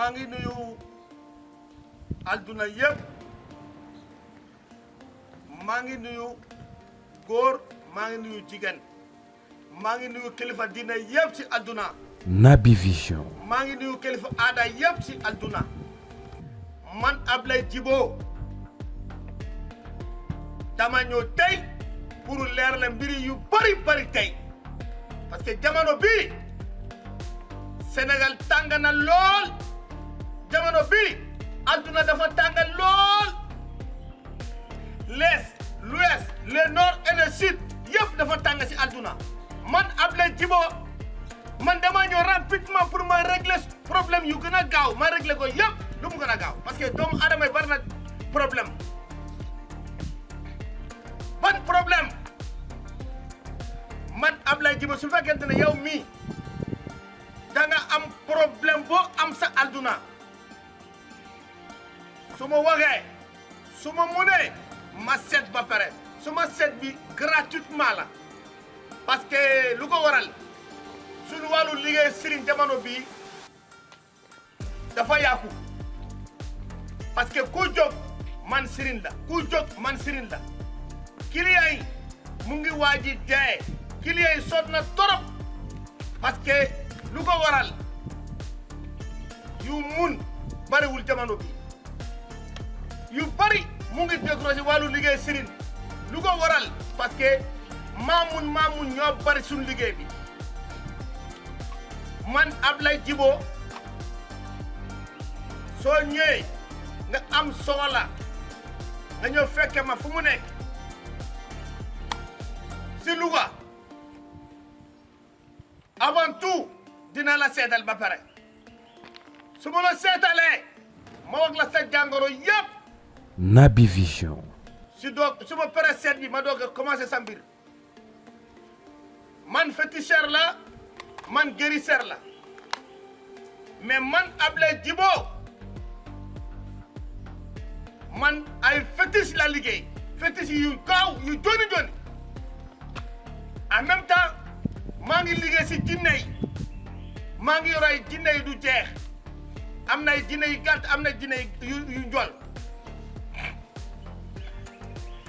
maa ngi nuyu àdduna yëpp maa ngi nuyu góor maa ngi nuyu jigéen maa ngi nuyu kilifa diine yëpp ci àdduna. Naby Vision. maa ngi nuyu kilifa aada yëpp ci àdduna. man Ablaye Djibo dama ñëw tey pour leer la mbiri yu bari tey parce que jamono bii Sénégal tàng na lool jamono bii àdduna dafa tàng lool l'est l'ouest le nord et le sud yëpp dafa tàng ci àdduna man Ablaye Djibo man dama ñëw rapidement pour ma régler problème yu gën a gaaw ma régler ko yëpp lu mu gën a gaaw parce que doomu aadama yi bari na problème ban problème man Ablaye Djibo su fekkente ne yow mii da nga am problème boo am sa àdduna su ma waxee su ma munee ma seet ba pare su ma seet bi gratuitement la parce que lu ko waral suñu wàllu liggéey sëriñ jamono bii dafa yàqu parce que ku jóg man sëriñ la ku jóg man sëriñ la client yi mu ngi waaji dee client yi sot na torop parce que lu ko waral yu mun bariwul jamono bi yu bari mu ngi décroché wàllu liggéey sëriñ lu ko waral parce que maamun ñoo bari suñu liggéey bi man Ablaye Djibo soo ñëwee nga am soxla nga ñëw fekke ma fu mu nekk si Louga avant tout dina la seetal ba pare su ma la seetalee ma wax la sa jàngoro yëpp. Naby Vision. su ma paree seet bi ma doog a commencé sa mbir man féticheur la man guérisseur la mais man Ablaye Djibo man ay fétiche la liggéey fétiche yu gaaw yu joni en même temps maa ngi liggéey si jinne yi maa ngi yor ay jinne yi du jeex am na ay jinne yu gàtt am na jinne yu njool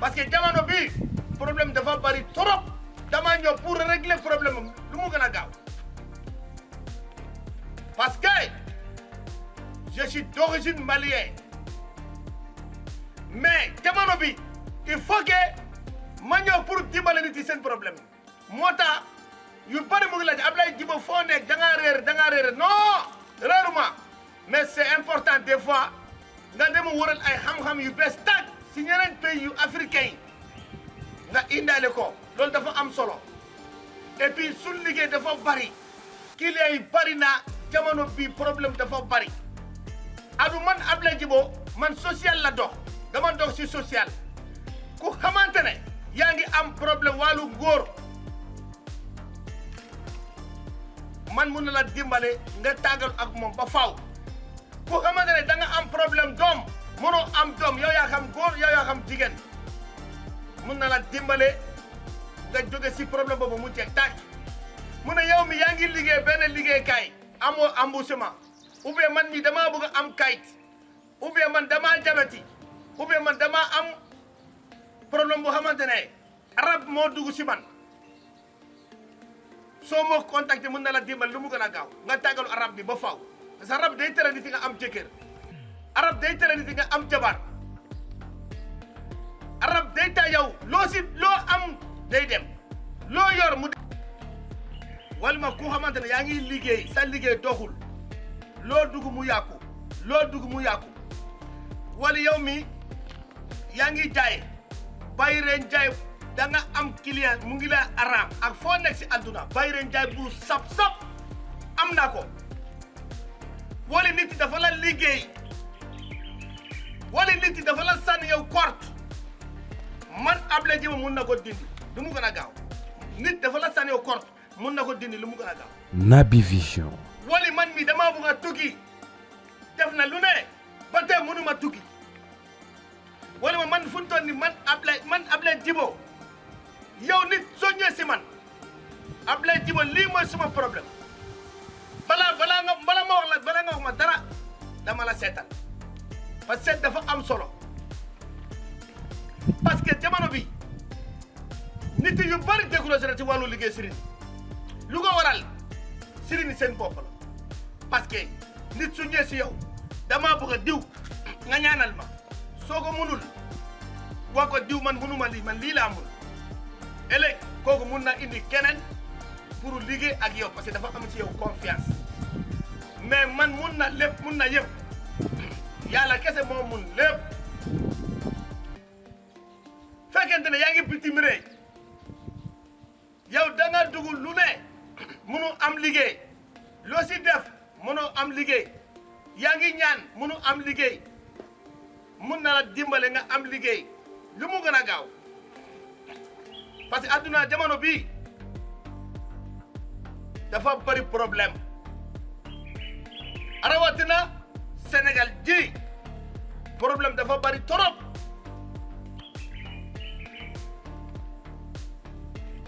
parce que jamono bi problème dafa bari trop dama ñëw pour régler problème lu mu gën a gaaw parce que je suis d'origine malienne mais jamono bi il faut que ma ñëw pour dimbale nit yi seen problème moo tax yu bari mu ngi laaj Ablaye Djibo foo nekk da ngaa réer non réeruma mais c'est important des fois nga dem wëral ay xam-xam yu bees tàkk si ñeneen pays yu africain yi nga indaale ko loolu dafa am solo et puis suñu liggéey dafa bari client yi bari na jamono bi problème dafa bari adu man Ablaye Djibo man social la dox dama dox si social ku xamante ne yaa ngi am problème wàllu góor man mun na la dimbale nga tàggal ak moom ba faaw ku xamante ne da nga am problème doom mënoo am doom yow yaa xam góor yow yaa xam jigéen mun na la dimbale nga jóge si problème boobu mu jeex tàkk mu ne yow mi yaa ngi liggéey benn liggéeykaay amoo embauchement ou bien man mi damaa bëgg a am kayit ou bien man damaa jabeti ou bien man damaa am problème bu xamante ne rab moo dugg si man soo moo contacté mun na la dimbal lu mu gën a gaaw nga tàggalu arab bi ba faaw parce que rab day tere nit nga am jëkkër arab day tere nit nga am jabar arab day tax yow loo am day dem loo yor mu walma ku xamante ne yaa ngi liggéey sa liggéey doxul loo dugg mu yàqu wala yow mi yaa ngi jaay bàyyi reen jaay da nga am client mu ngi la araam ak foo nekk si àdduna bàyyi reen jaay bu sap am naa ko wala nit dafa la liggéey wala nit dafa la sànni yow korte man Ablaye Djibo mun na ko dindi lu mu gën a gaaw nit dafa la sànni yow korte mun na ko dindi lu mu gën a gaaw. Naby Vision. wala man mi damaa bëgg a tukki def na lu ne ba tey mënuma tukki wala man fu mu toll nii man Ablaye Djibo yow nit soo ñëwee si man Ablaye Djibo lii mooy suma problème balaa nga wax ma dara dama la seetal parce que dafa am solo parce que jamono bi nit yu bari découragé na ci wàllu liggéey sëriñ lu ko waral sëriñ seen bopp la parce que nit su ñëwee si yow dama bëgg a diw nga ñaanal ma soo ko mënul wax ko diw man mënuma lii man lii laa mun ëllëg kooku mun na indi keneen pour liggéey ak yow parce que dafa am ci yow confiance mais man mun na lépp mun na yëpp yàlla kese moo mun lépp fekkente ne yaa ngi bitim réew yow da nga dugg lu ne munu am liggéey loo si def mënoo am liggéey yaa ngi ñaan munu am liggéey mun na la dimbale nga am liggéey lu mu gën a gaaw parce que adduna jamono bii dafa bari problème rawatina Sénégal ji problème dafa bari torop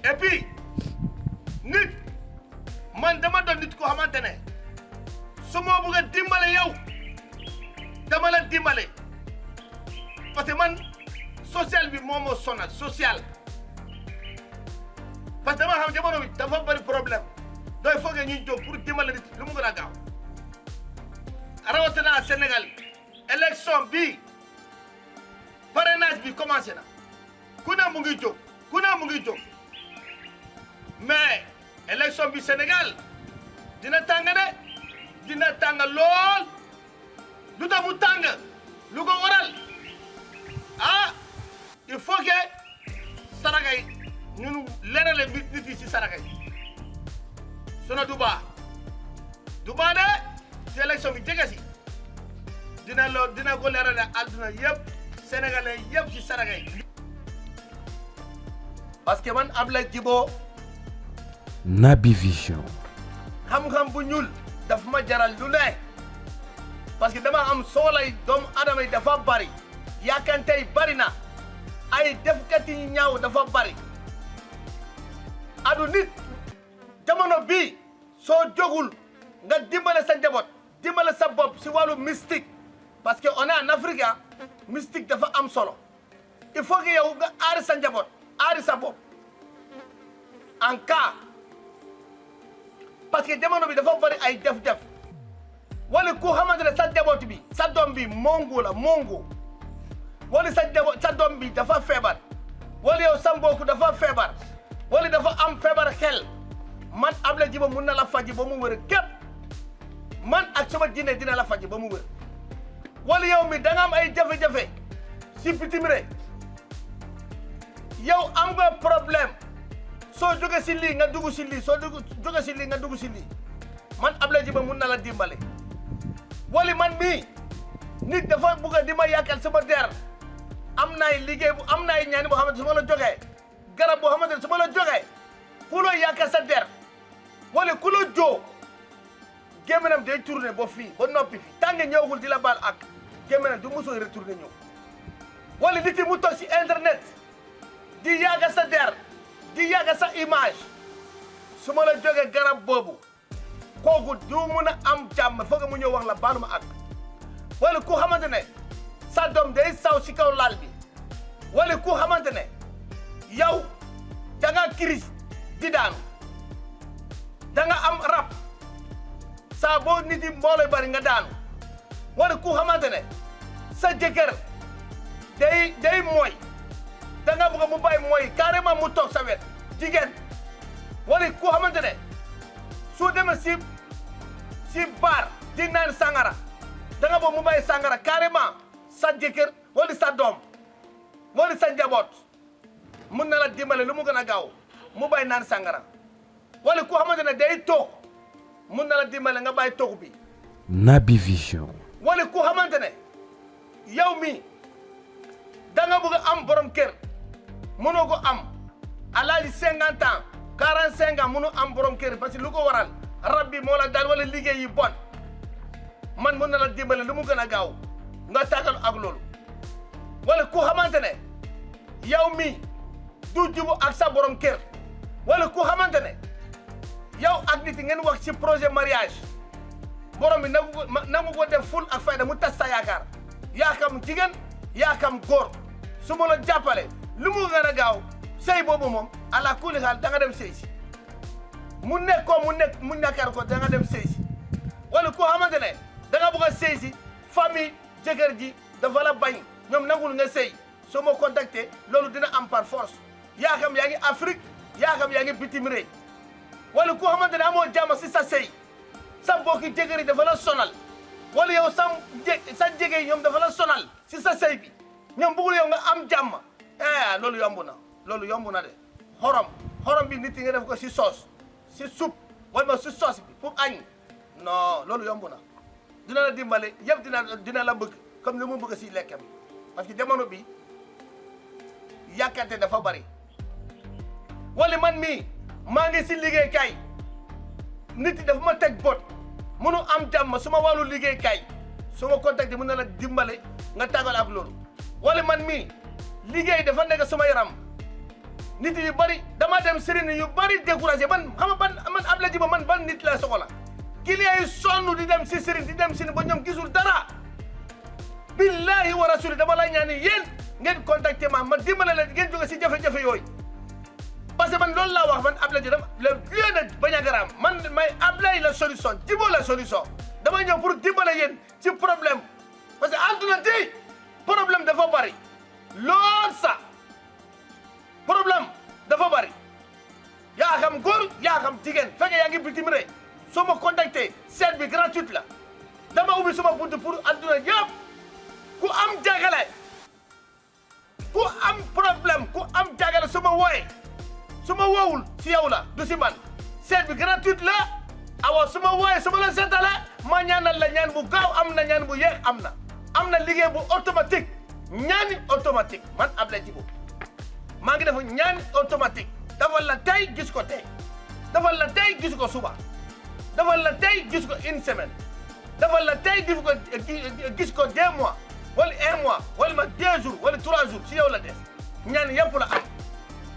et puis nit man dama doon nit ko xamante ne su ma bëgg a dimbale yow dama la dimbale parce que man social bi moo ma sonal social parce que dama xam jamono bi dafa bari problème doy foogee ñuy jóg pour dimbale nit lu mu gën a gaaw rawatina Sénégal élection bi parrainage bi commencé na ku ne mu ngi jóg ku ne mu ngi jóg mais élection bi Sénégal dina tàng de dina tàng lool lu tax mu tàng lu ko waral ah il faut que saraga yi ñun leerale nit yi si saraga yi sono du baax de si élection bi jege si dina ko leerale àdduna yëpp sénégalais yëpp si saraga yi parce que man Ablaye Djibo Naby Vision. xam-xam bu ñuul daf ma jaral lu ne parce que dama am soolay doomu adama yi dafa bari yaakante yi bari na ay defkat yi ñaaw dafa bari adu nit jamono bii soo jógul nga dimbale sa njaboot dimbale sa bopp si wàllu mystique parce que on est en Afrique mystique dafa am solo il faut que yow nga aari sa njaboot aari sa bopp en cas parce que jamono bi dafa bari ay def-def wala ku xamante ne sa njaboot bi sa doom bi mongo la mongo wala sa doom bi dafa feebar wala yow sa mbokk dafa feebar wala dafa am feebar xel man Ablaye Djibo mun na la faji ba mu wër képp man ak sama diine dina la faji ba mu wër wala yow mi da nga am ay jafe-jafe si bitim réew yow am nga problème soo jóge si lii nga dugg si lii soo jóge si lii nga dugg si lii man Ablaye Djibo mun na la dimbale wala man mii nit dafa bugg a di ma yàqal sama der am naay liggéey bu am naay ñaani boo xamante su ma la joxee garab boo xamante ne su ma la joxee ku la yàqal sa der wala ku la joo gémminam day tourné ba fii ba noppi fii tant que ñëwagul di la baal ak gémminam du mosoo retourné ñëw wala nit yi mu toog si internet di yàgga sa der di yàgga sa image su ma la jógee garab boobu kooku du mun a am jàmm foog mu ñëw wax la baalu ma ak wala ku xamante ne sa doom day saw si kaw laal bi wala ku xamante ne yow da nga crise di daanu da nga am rab saa boo nit yi mbooloo bari nga daanu wala ku xamante ne sa jëkkër day mooy da nga bëgg mu bàyyi mooy carrément mu toog sa wet jigéen wala ku xamante ne su demee si baar di naan sangara da nga bëgg mu bàyyi sangara carrément sa jëkkër wala sa doom wala sa njaboot mun na la dimbale lu mu gën a gaaw mu bàyyi naan sangara wala ku xamante ne day toog mun na la dimbale nga bàyyi toog bi. Naby Vision. wala ku xamante ne yow mi da nga bëgg am borom kër mënoo ko am à l'âge de 50 ans 45 ans mënoo am borom kër parce que lu ko waral rab bi moo la daal wala liggéey yi bon man mun na la dimbale lu mu gën a gaaw nga tàggal ak loolu wala ku xamante ne yow mi du jubu ak sa borom kër wala ku xamante ne yow ak nit ngeen wax ci projet mariage borom bi nangu ko def ful ak fayda mu tas sa yaakaar yaa xam jigéen yaa xam góor su ma la jàppale lu mu gën a gaaw sëy boobu moom ala kulli xaal da nga dem sëy si mu nekk ko mu ñàkkar ko da nga dem sëy si wala koo xamante ne da nga bëgg a sëy si famille jëkkër ji dafa la bañ ñoom nangul nga sëy soo ma contacté loolu dina am par force yaa xam yaa ngi Afrique yaa xam yaa ngi bitim réew wala koo xamante ne amoo jàmm si sa sëy sa mbokki jëkkër yi dafa la sonal wala yow sa jege yi ñoom dafa la sonal si sa sëy bi ñoom bëggul yow nga am jàmm loolu yomb na de xorom bi nit yi nga def ko si soos si soupe wala si soos bi pour añ non loolu yomb na dina la dimbale yëpp dina la bëgg comme ni mu bëgg si lekkam parce que jamono bi yàkkante dafa bari wala man mii maa ngi si liggéeykaay nit yi dafa ma teg bot mënu am jàmm suma wàllu liggéeykaay su ma contacté mën na la dimbale nga tàggal ak loolu wala man mii liggéey dafa nekk suma yaram nit yu bari dama dem sëriñ yu bari découragé man xam nga man Ablaye Djibo man ban nit la soxla client yi sonn di dem si sëriñ di dem si ba ñoom gisul dara billahi wa rasuli dama la ñaan yéen ngeen contacté ma dimbale la ngeen jóge si jafe-jafe yooyu parce que man loolu laa wax man Ablaye Djibo le lieu de Bandiagara man may Ablaye la solution Djibo la solution dama ñëw pour dimbale yéen ci problème parce que àdduna tey problème dafa bari lool sax problème dafa bari yaa xam góor yaa xam jigéen fekkee yaa ngi bitim réew soo ma contacté seet bi gratuite la dama ubbi suma buntu pour àdduna yëpp ku am jagale ku am problème ku am jagale su ma wooyee su ma woowul si yow la du si man seet bi gratuite la awa su ma wooyee su ma la seetale ma ñaanal la ñaan bu gaaw am na ñaan bu yéex am na liggéey bu automatique ñaani automatique man Ablaye Djibo maa ngi def ñaani automatique dafal la tey gis ko tey dafal la tey gis ko suba dafal la tey gis ko une semaine dafal la tey gis ko 2 mois wala 1 mois wala ma 2 jours wala 3 jours si yow la des ñaan yëpp la am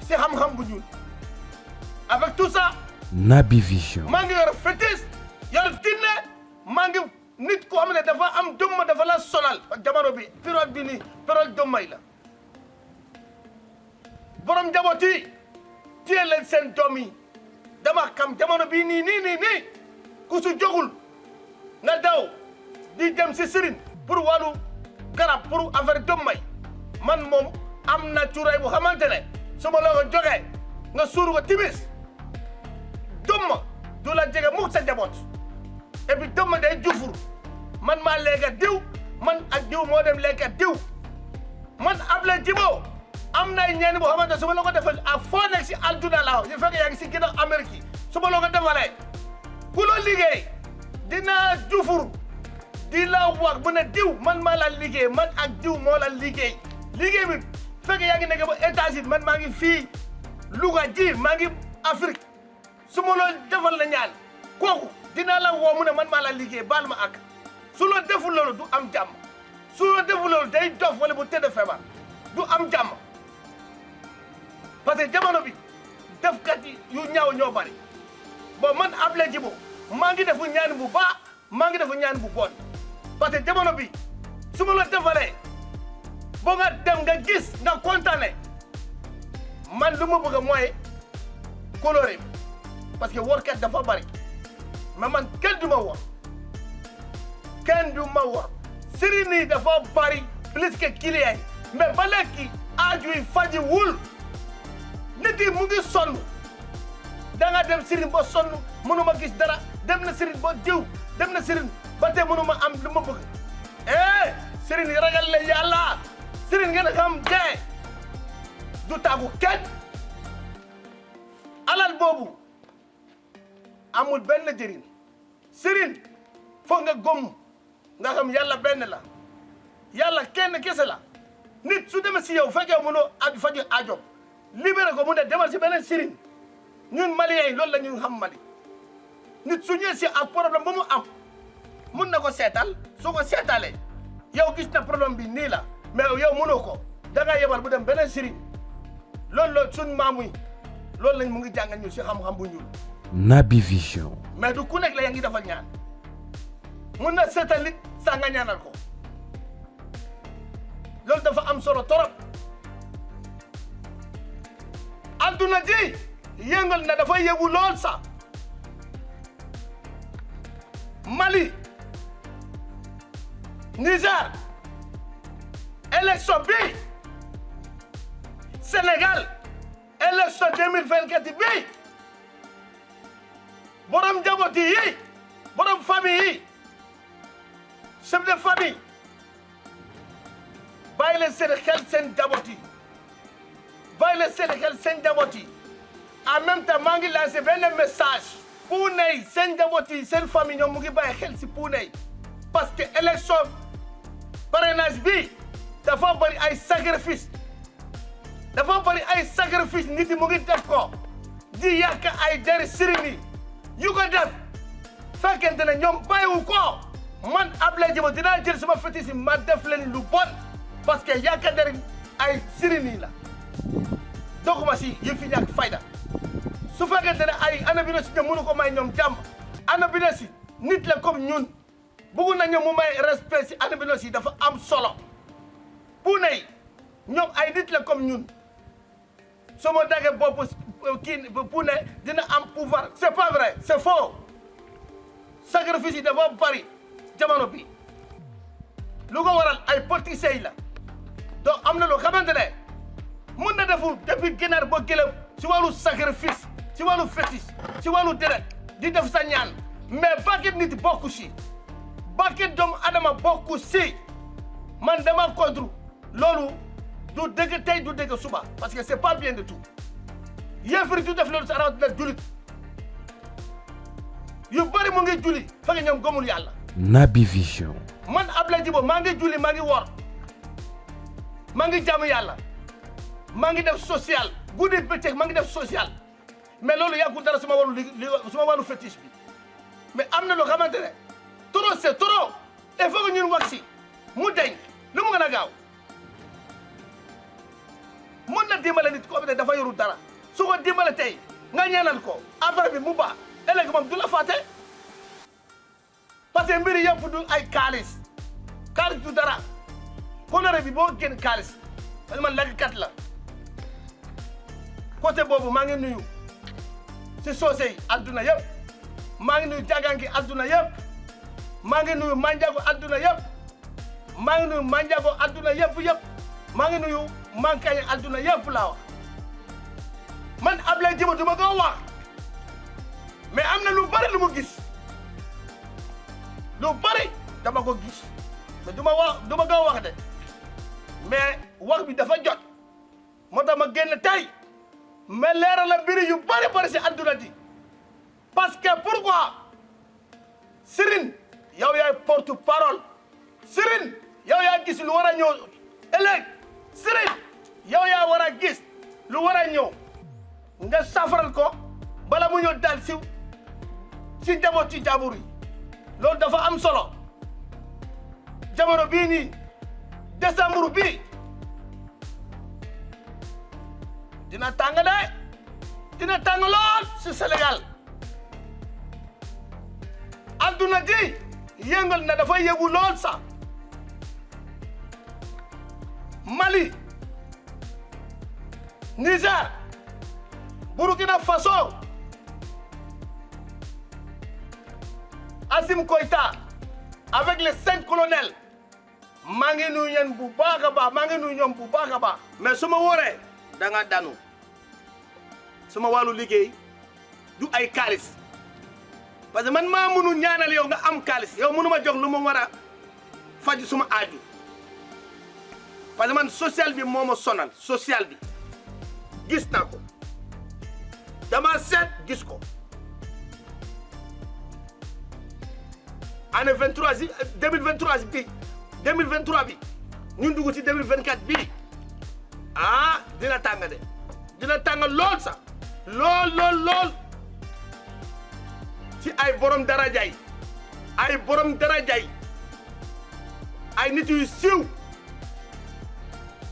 si xam-xam bu ñuul avec tout ça Naby Vision maa ngi yor fétiche yor tinne maa ngi nit ko xam ne dafa am dëmm dafa la sonal jamono bi période bi nii période dëmmay la borom njaboot yi téye leen seen doom yi dama xam jamono bi nii ku su jógul nga daw di dem si sëriñ pour wàllu garab pour affaire dëmmay man moom am na cuuraay bu xamante ne su ma la ko joxee nga suuru ko timis dëmm du la jege mukk sa njaboot et puis dëmm day jufur man maa lekka diw man ak diw moo dem lekka diw man Ablaye Djibo am na ñaan boo xamante su ma la ko defal a foo nekk si adduna la su fekkee yaa ngi si ginnaaw Amérique su ma la ko defalee ku la liggéey dina jufur di la wax bu ne diw man maa la liggéey man ak diw moo la liggéey bi fekkee yaa ngi nekk ba États-Unis man maa ngi fii Louga ji maa ngi Afrique su ma la defal la ñaan kooku dina la woo mu ne man maa la liggéey baal ma ak su la deful loolu du am jàmm su la deful loolu day dof wala bu tëdd feebar du am jàmm parce que jamono bi defkat yi yu ñaaw ñoo bari bon man Ablaye Djibo maa ngi defu ñaan bu baax maa ngi defu ñaan bu bon parce que jamono bi su ma la defalee boo nga dem nga gis nga kontaane man lu ma bëgg mooy coloré parce que workat dafa bari mais man kenn du ma wor sëriñ yi dafa bari plus que client yi mais ba léegi aaju yi faji wul nit yi mu ngi sonn da nga dem sëriñ ba sonn mënuma gis dara dem na sëriñ ba diw dem na sëriñ ba tey mënuma am lu ma bëgg sëriñ yi ragal la yàlla sëriñ ngeen xam dee du tàggu kenn alal boobu amul benn njëriñ sëriñ foog nga gom nga xam yàlla benn la yàlla kenn kese la nit su demee si yow fekkee mënoo aju faju aajo libéré ko mu ne demal si beneen sëriñ ñun Maliens yi loolu la ñu xam Mali nit su ñëwee si ak problème ba mu am mun na ko seetal soo ko seetalee yow gis na problème bi nii la mais yow mënoo ko da nga yebal bu dem beneen sëriñ loolu suñ maamu yi loolu lañ mu ngi jàngal ñu si xam-xam bu ñuul Naby Vision mais du ku nekk la yaa ngi defal ñaan mun na seetal nit saa nga ñaanal ko loolu dafa am solo torop adduna ji yëngal na dafa yëngu lool sax Mali Niger élection bi Sénégal élection 2024 bi borom njaboot yi borom famille yi chef de famille bàyyi leen seen xel seen njaboot yi bàyyi leen seen xel seen njaboot yi en même temps maa ngi lancé benn message puune yi seen njaboot yi seen famille ñoom mu ngi bàyyi xel si puune yi parce que élection parrainage bi dafa bëri ay sacrifice nit yi mu ngi def ko di yàq ay deri sëriñ yi yu ko def fekkente ne ñoom bàyyiwu ko man Ablaye Djibo dinaa jël sama fétiche yi ma def leen lu bon parce que yàq deri ay sëriñ yi la doxuma si yëf fi ñàkk fayda su fekkente ne ay Anabino Sy ñoom mënu ko may ñoom jàmm Anabino Sy nit la comme ñun bëgg na ñoom mu may respect si Anabino Sy dafa am solo puune yi ñoom ay nit la comme ñun soo ma daggee bopp kii puune dina am pouvoir c'est pas vrai c'est faux sacrifice yi dafa bari jamono bi lu ko waral ay politiciens yi la donc am na loo xamante ne mun na defu depuis ginaar ba gëlëm si wàllu sacrifice si wàllu fétiche si wàllu deret di def sa ñaan mais bakit nit bokku si bakit doomu adama bokku si man dama contre loolu du dëgg tey du dëgg suba parce que c'est pas bien de tout yéefari du def loolu sa rawat na julit yu bëri mu ngi julli fekk ñoom gëmul yàlla Naby Vision. man Ablaye Djibo maa ngi julli maa ngi woor maa ngi jaamu yàlla maa ngi def social guddi bëccëg maa ngi def social mais loolu yàggul dara suma wàllu fétiche bi mais am na loo xamante ne trop c'est trop il faut que ñun wax si mu deñ lu mu gën a gaaw mën na dimbale nit ko ne dafa yoru dara su ko dimbale tey nga ñaanal ko affaire bi mu baax ëllëg moom du la fàtte parce que mbiri yëpp du ay kaalis du dara kolore bi boo génn kaalis parce que man lekkat la côté boobu maa ngi nuyu si soose yi adduna yëpp maa ngi nuyu jagangi adduna yëpp maa ngi nuyu manjago adduna yëpp maa ngi nuyu manjago adduna yëpp maa ngi nuyu mankañ adduna yëpp laa wax man Ablaye Djibo du ma ko wax mais am na lu bari lu mu gis lu bari dama ko gis mais du ma ko wax de mais wax bi dafa jot moo tax ma génn tey mais leeral la mbiri yu bari si adduna di parce que pourquoi Serigne yow yaay porte parole Serigne yow yaa gis lu war a ñëw ëllëg Serigne yow yaa war a gis lu war a ñëw nga safaral ko bala mu ñëw dal si njaboot ci jaabur yi loolu dafa am solo jamono bii nii décembre bii dina tàng lool si Sénégal adduna ji yëngal na dafa yëngu lool sax Mali Niger Burkina Faso Assimi Goïta avec les 5 colonels maa ngi nuyu yéen bu baax a baax maa ngi nuyu ñoom bu baax a baax mais su ma wóoree da nga danu suma wàllu liggéey du ay kaalis parce que man maa mënu ñaanal yow nga am kaalis yow mënu ma jox lu ma war a faj suma aaju parce que man social bi moo ma sonal social bi gis naa ko dama seet gis ko année 2023 bi 2023 bi ñun dugg ci 2024 bi dina tàng de dina tàng lool sax lool ci ay borom daraja yi ay nit yu siiw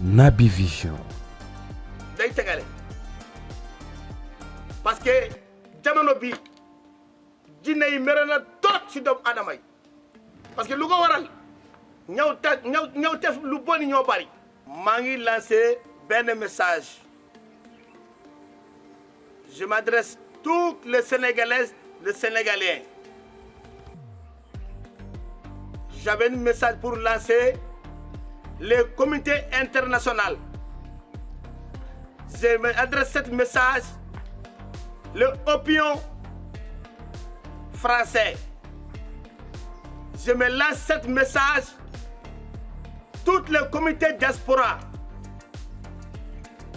Naby Vision. day tegale parce que jamono bi jinne yi mere na trop ci doomu adama yi parce que lu ko waral ñëw tef lu bon ñoo bari. maa ngi lancé benn message je m'adresse toutes les Sénégalaises les Sénégalais. J'avais un message pour lancer les comités internationaux. Je m'adresse ce message l'opinion français. Je me lance ce message tous les comités diaspora,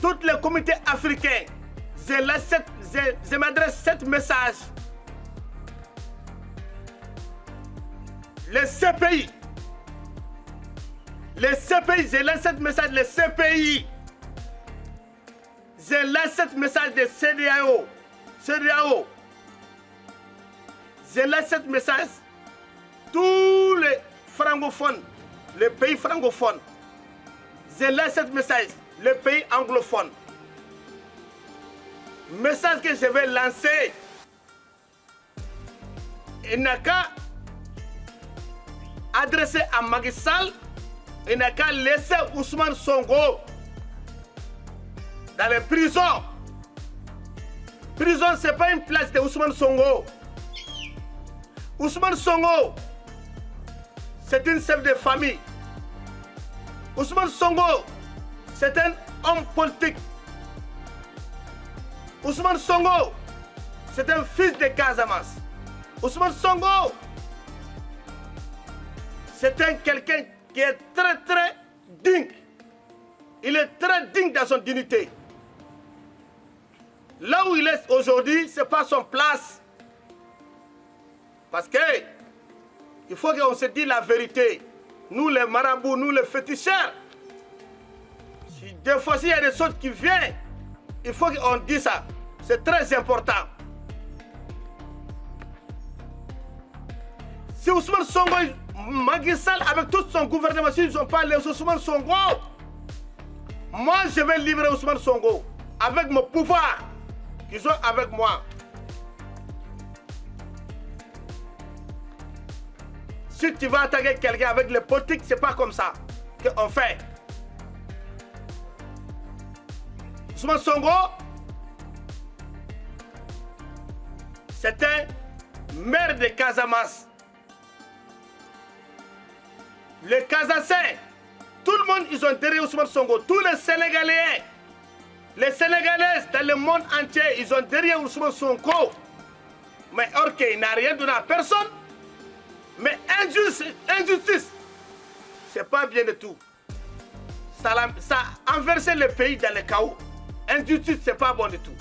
tous les comités africains. Je m'adresse ce message. Les CPI, je lance ce message, les CPI. Je lance ce message de CEDEAO. Je lance ce message tous les francophones, les pays francophones. Je lance ce message les pays anglophones. Message que je vais lancer, il n'a qu'à adresser à Macky Sall, il n'a qu'à laisser Ousmane Sonko dans les prisons. Prison, ce n'est pas une place de Ousmane Sonko. Ousmane Sonko, c'est une chef de famille. Ousmane Sonko, c'est un homme politique. Ousmane Sonko, c'est un fils de Casamance. Ousmane Sonko, c'est quelqu'un qui est très digne. Il est très digne dans son dignité. Là où il est aujourd'hui, ce n'est pas son place. Parce que il faut qu'on se dise la vérité. Nous les marabouts, nous les féticheurs, des fois s'il y a des choses qui viennent, il faut qu'on dise ça. C'est très important. Si Ousmane Sonko, Macky Sall, avec tout son gouvernement, s'ils n'ont pas les Ousmane Sonko, moi je vais libérer Ousmane Sonko avec mon pouvoir qu'ils sont avec moi. Si tu vas attaquer quelqu'un avec les politiques, c'est pas comme ça qu'on fait. Ousmane Sonko, c'est un maire de Casamance. Les Casassins, tout le monde, ils ont derrière Ousmane Sonko. Tous les Sénégalais, les Sénégalaises dans le monde entier, ils ont derrière Ousmane Sonko. Mais or qu'il n'a rien donné à personne. Mais injustice, c'est pas bien du tout. Ça a inversé le pays dans le chaos. Injustice, c'est pas bon du tout.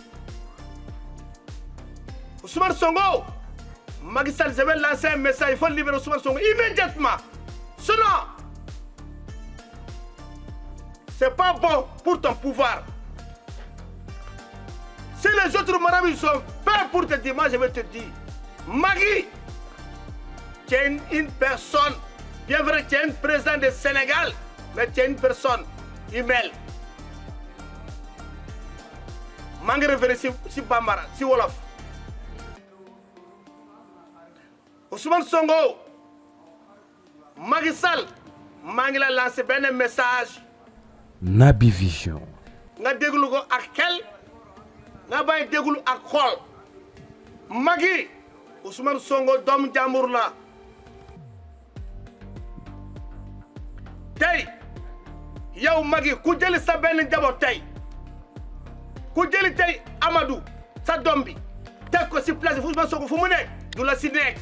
Ousmane Sonko, Macky Sall, je vais lancer un message, il faut libérer Ousmane Sonko immédiatement. Sinon, c'est pas bon pour ton pouvoir. Si les autres marabouts sont prêts pour te dire, moi je vais te dire, Macky, tu es une personne, bien vrai que tu es un président du Sénégal, mais tu es une personne humaine. Je vais revenir si Bambara, si Wolof. Ousmane Sonko, Macky Sall, je vais lancer un message. Naby Vision. Nga déglu ko ak xel, nga bay déglu ak xol. Macky, Ousmane Sonko doomu jàmbur la. Tey yow Macky ku jëli sa benn njaboot tey ku jëli tey Amadou sa doom bi teg ko si place Ousmane Sonko fu mu nekk du la si nekk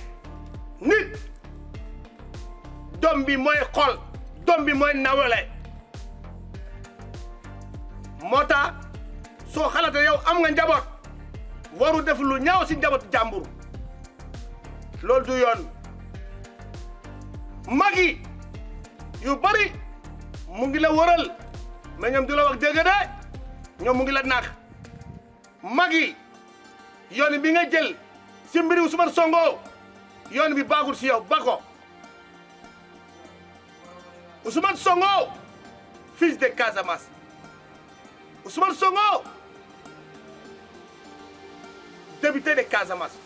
nit doom bi mooy xol doom bi mooy nawle moo tax soo xalaatee yow am nga njaboot waru def lu ñaaw si njaboot jàmbur loolu du yoon Macky yu bari mu ngi la wëral mais ñoom du la wax dëgg de ñoom mu ngi la nax Macky yoon bi nga jël si mbiri Ousmane Sonko yoon bi baaxul si yow ba ko Ousmane Sonko fils de Casamance Ousmane Sonko député de Casamance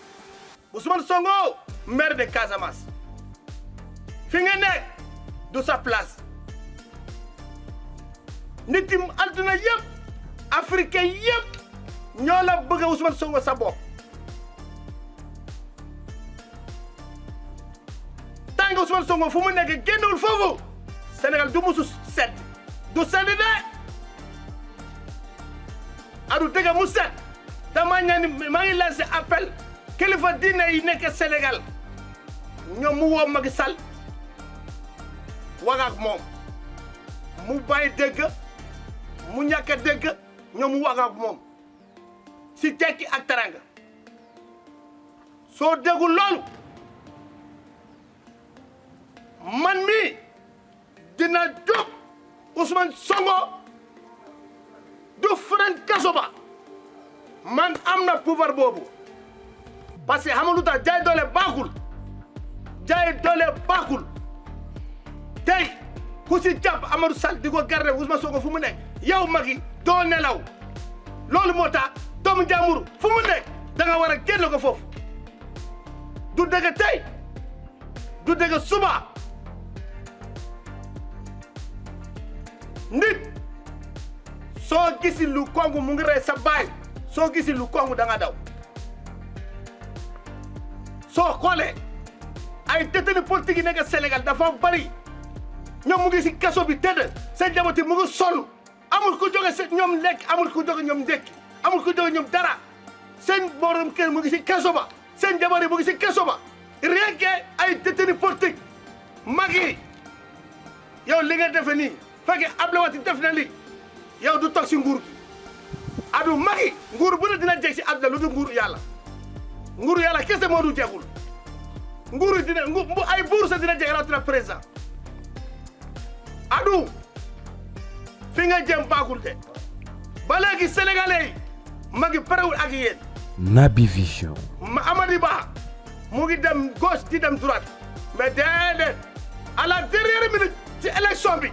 Ousmane Sonko maire de Casamance fi nga nekk du sa place nit yi àdduna yëpp africain yëpp ñoo la bëgg Ousmane Sonko sa bopp tant que Ousmane Sonko fu mu nekk génnul foofu Sénégal du musu set du sedd de adu dëgg mu set dama ñaan maa ngi lancé appel kilifa diine yi nekk Sénégal ñoom mu woo Macky Sall wax ak moom mu bàyyi dégg mu ñàkk a dégg ñoom mu wax ak moom si tekki ak taranga soo déggul loolu man mi dina jóg Ousmane Sonko du fren kaso ba man am na pouvoir boobu parce que xam nga lu tax jaay doole baaxul tey ku si jàpp Amadou Sall di ko garder Ousmane Sonko fu mu nekk yow magi doo nelaw loolu moo tax doomu jàmbur fu mu nekk da nga war a génn ko foofu du dëgg tey du dëgg suba nit soo gisi lu kongu mu ngi rey sa baay soo gisi lu kongu da nga daw soo xoolee ay détenu politique yi nekk Sénégal dafa bari ñoom mu ngi si kaso bi tëdd seen njaboot yi mu ngi sonn amul ku jóge seen ñoom lekk amul ku jóge ñoom ndékki amul ku jóge ñoom dara seen borom kër mu ngi si kaso ba seen njaboot yi mu ngi si kaso ba rien que ay détenu politique mag yi yow li nga defe nii fekkee Abdoulaye Wade def na lii yow du toog si nguur gi adu mag yi nguur bu ne dina jeg si àdduna lu du nguuru yàlla kese moo du jegul nguuru dina ay buur sa dina jeg rawatina président adu fi nga jëm baaxul de ba léegi sénégalais yi ma ngi parewul ak yéen Naby Vision. Amady Ba mu ngi dem gauche di dem droite mais déedéet à la dernière minute ci élection bi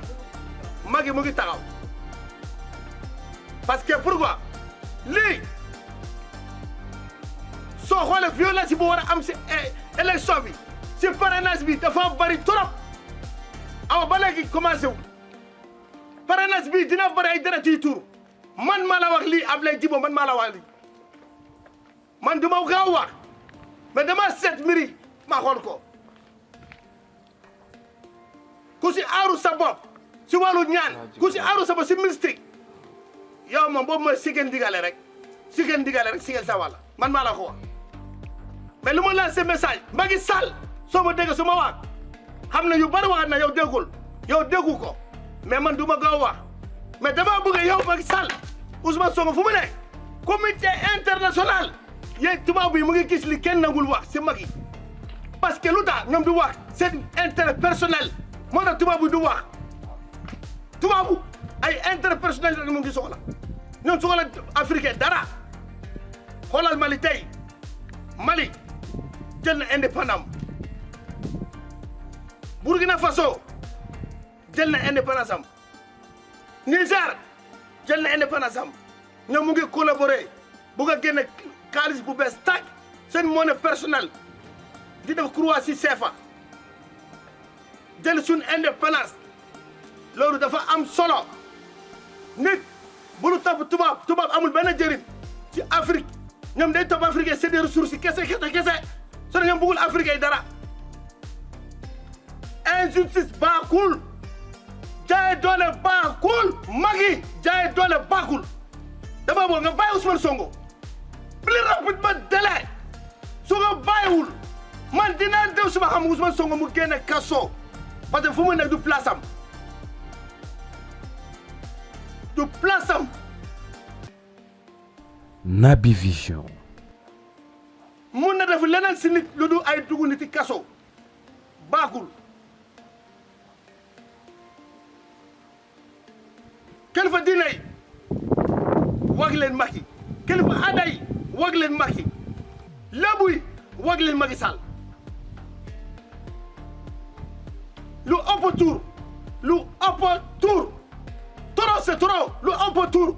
Macky mu ngi taxaw parce que pourquoi lii soo xoolee violence bu war a am si élection bi si parrainage bi dafa bari trop aw ba léegi commencé wu parrainage bi dina bari ay dara ci tur man maa la wax lii Ablaye Djibo man maa la wax lii man du ma gaaw wax mais dama seet mbiri ma xool ko ku si aaru sa bopp si wàllu ñaan ku si aaru sa bopp si mystique yow moom boobu mooy sigeen digale rek sigeel sa wàlla man maa la ko wax mais lu ma lancé message Macky Sall soo ma dégg su ma wax xam ne yu bari wax na yow déggu ko mais man du ma gaaw wax mais dama bëgg yow Macky Sall Ousmane Sonko fu mu ne comité international yéen tubaab yi mu ngi gis li kenn nangul wax si Macky parce que lu tax ñoom du wax seen intérêt personnel moo tax tubaab yi du wax tubaabu ay intérêt personnel rek mu ngi soxla ñoom soxla africain dara xoolal Mali tey Mali jël na indépendance Burkina Faso jël na indépendance am Niger jël na indépendance am ñoom mu ngi collaborer bu nga génne xaalis bu bees tàkk seen monnaie personnelle di def croix si CFA jël suñu indépendance loolu dafa am solo nit bu lu topp tubaab amul benn njëriñ ci Afrique ñoom day topp Afrique c'est des ressources kese soo ñoom bëggul Afrique yi dara injustice baaxul jaay doole baaxul Macky jaay doole baaxul dama bëgg nga bàyyi Ousmane Sonko plus rapidement délai su nga bàyyiwul man dinaa dew suma xam Ousmane Sonko mu génne kaso parce que fu mu nekk du place am Naby Vision. mun na def leneen si nit lu du ay dugg nit ci kaso baaxul kilifa diine yi wag leen Macky kilifa aada yi wag leen Macky lébu yi wag leen Macky Sall lu ëpp tur trop c'est trop lu ëpp tur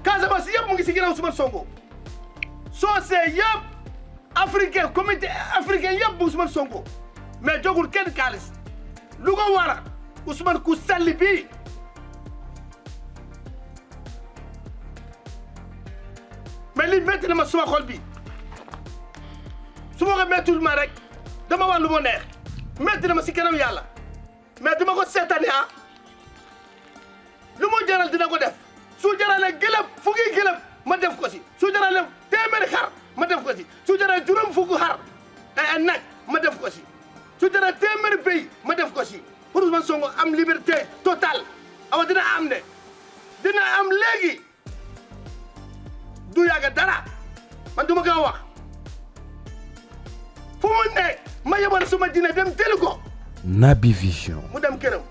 Casamance yëpp mu ngi si ginnaaw Ousmane Sonko soose yëpp africain comité africain yëpp Ousmane Sonko mais jogul kenn xaalis lu ko wara Ousmane ku salli bi mais li metti na ma suma xol bi su ma ko mettul ma rek dama wax lu ma neex metti na ma si kanam yàlla mais dama ko seetaani lu ma jaral dina ko def su jaralee gëlëm fukki gëlëm ma def ko si su jaralee téeméeri xar ma def ko si su jaralee juróom fukki xar ay nag ma def ko si su jaralee téeméeri béy ma def ko si pour Ousmane Sonko am liberté totale awa dina am ne dina am léegi du yàgg dara man du ma ko wax fu mu ne ma yebal suma dina dem jëli ko Naby Vision. mu dem këram